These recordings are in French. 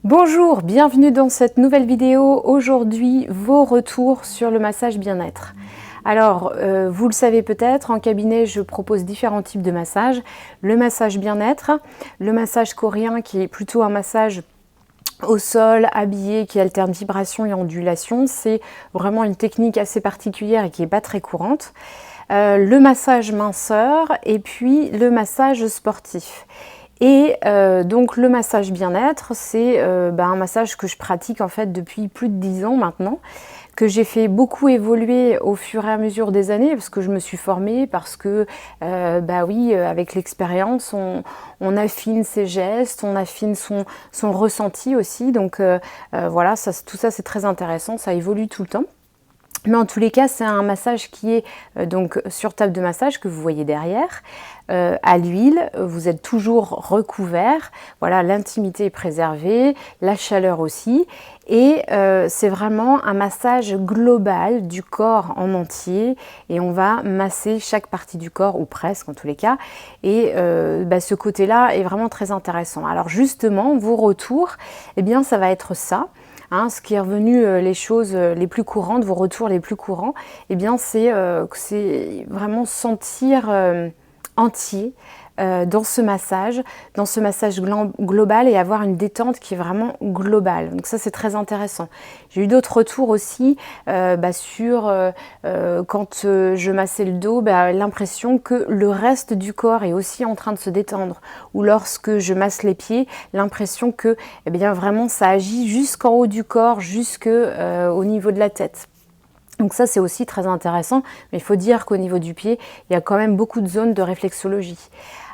Bonjour, bienvenue dans cette nouvelle vidéo. Aujourd'hui, vos retours sur le massage bien-être. Alors, vous le savez peut-être, en cabinet, je propose différents types de massages. Le massage bien-être, le massage coréen qui est plutôt un massage au sol, habillé, qui alterne vibration et ondulation. C'est vraiment une technique assez particulière et qui n'est pas très courante. Le massage minceur et puis le massage sportif. Et donc le massage bien-être, c'est un massage que je pratique en fait depuis plus de 10 ans maintenant, que j'ai fait beaucoup évoluer au fur et à mesure des années, parce que je me suis formée, parce que avec l'expérience, on affine ses gestes, on affine son ressenti aussi, donc voilà, tout ça c'est très intéressant, ça évolue tout le temps. Mais en tous les cas, c'est un massage qui est donc sur table de massage que vous voyez derrière, à l'huile. Vous êtes toujours recouvert. Voilà, l'intimité est préservée, la chaleur aussi. Et c'est vraiment un massage global du corps en entier. Et on va masser chaque partie du corps, ou presque en tous les cas. Et ce côté-là est vraiment très intéressant. Alors justement, vos retours, eh bien, ça va être ça. Ce qui est revenu, les choses les plus courantes, vos retours les plus courants, eh bien c'est vraiment sentir entier dans ce massage global et avoir une détente qui est vraiment globale. Donc ça c'est très intéressant. J'ai eu d'autres retours aussi sur quand je massais le dos, l'impression que le reste du corps est aussi en train de se détendre. Ou lorsque je masse les pieds, l'impression que vraiment ça agit jusqu'en haut du corps, jusqu'au niveau de la tête. Donc ça c'est aussi très intéressant, mais il faut dire qu'au niveau du pied, il y a quand même beaucoup de zones de réflexologie.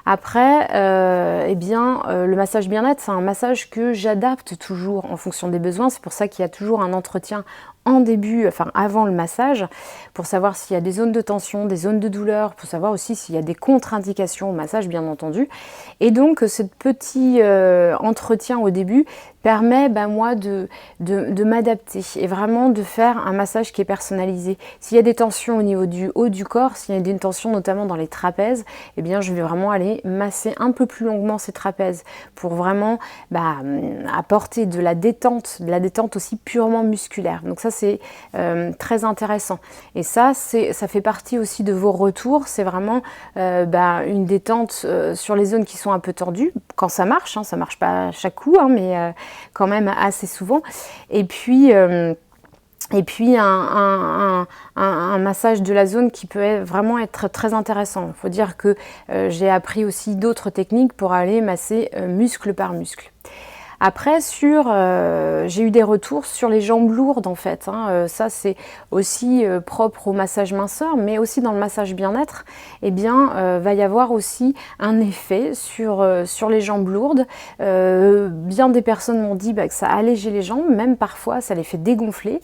Après, le massage bien-être, c'est un massage que j'adapte toujours en fonction des besoins. C'est pour ça qu'il y a toujours un entretien en début, enfin avant le massage, pour savoir s'il y a des zones de tension, des zones de douleur, pour savoir aussi s'il y a des contre-indications au massage, bien entendu. Et donc, ce petit entretien au début permet moi de m'adapter et vraiment de faire un massage qui est personnalisé. S'il y a des tensions au niveau du haut du corps, s'il y a des tensions notamment dans les trapèzes, eh bien je vais vraiment aller masser un peu plus longuement ces trapèzes pour vraiment apporter de la détente aussi purement musculaire. Donc ça c'est très intéressant. Et ça fait partie aussi de vos retours. C'est vraiment une détente sur les zones qui sont un peu tendues, quand ça marche, ça marche pas à chaque coup, mais quand même assez souvent. Et puis un massage de la zone qui peut vraiment être très intéressant. Il faut dire que j'ai appris aussi d'autres techniques pour aller masser muscle par muscle. Après, j'ai eu des retours sur les jambes lourdes en fait. Ça, c'est aussi propre au massage minceur, mais aussi dans le massage bien-être. Va y avoir aussi un effet sur les jambes lourdes. Bien des personnes m'ont dit que ça allégeait les jambes, même parfois ça les fait dégonfler.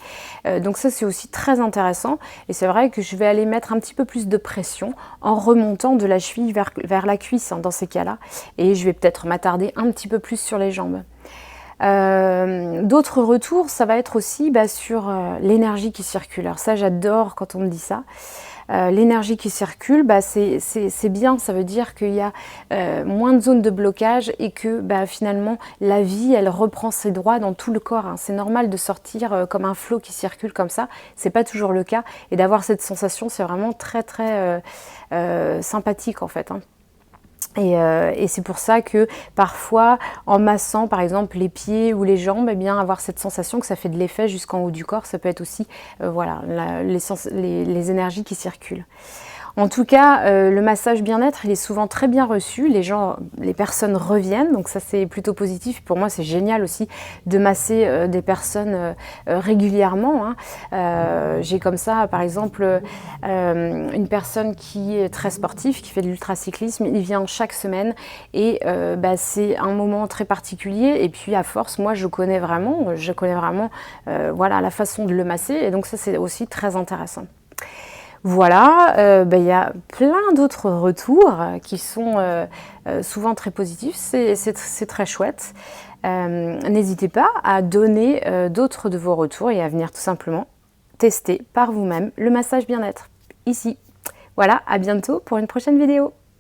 Donc ça, c'est aussi très intéressant. Et c'est vrai que je vais aller mettre un petit peu plus de pression en remontant de la cheville vers la cuisse dans ces cas-là. Et je vais peut-être m'attarder un petit peu plus sur les jambes. D'autres retours, ça va être aussi sur l'énergie qui circule. Alors ça, j'adore quand on me dit ça. L'énergie qui circule, c'est bien, ça veut dire qu'il y a moins de zones de blocage et que finalement la vie, elle reprend ses droits dans tout le corps. C'est normal de sortir comme un flot qui circule comme ça, c'est pas toujours le cas. Et d'avoir cette sensation, c'est vraiment très très sympathique en fait. Et c'est pour ça que parfois, en massant par exemple les pieds ou les jambes, avoir cette sensation que ça fait de l'effet jusqu'en haut du corps, ça peut être aussi les énergies qui circulent. En tout cas, le massage bien-être, il est souvent très bien reçu. Les personnes reviennent, donc ça c'est plutôt positif. Pour moi, c'est génial aussi de masser des personnes régulièrement. J'ai comme ça, par exemple, une personne qui est très sportive, qui fait de l'ultracyclisme. Il vient chaque semaine et c'est un moment très particulier. Et puis à force, moi, je connais vraiment la façon de le masser. Et donc ça, c'est aussi très intéressant. Voilà, y a plein d'autres retours qui sont souvent très positifs, c'est très chouette. N'hésitez pas à donner d'autres de vos retours et à venir tout simplement tester par vous-même le massage bien-être ici. Voilà, à bientôt pour une prochaine vidéo.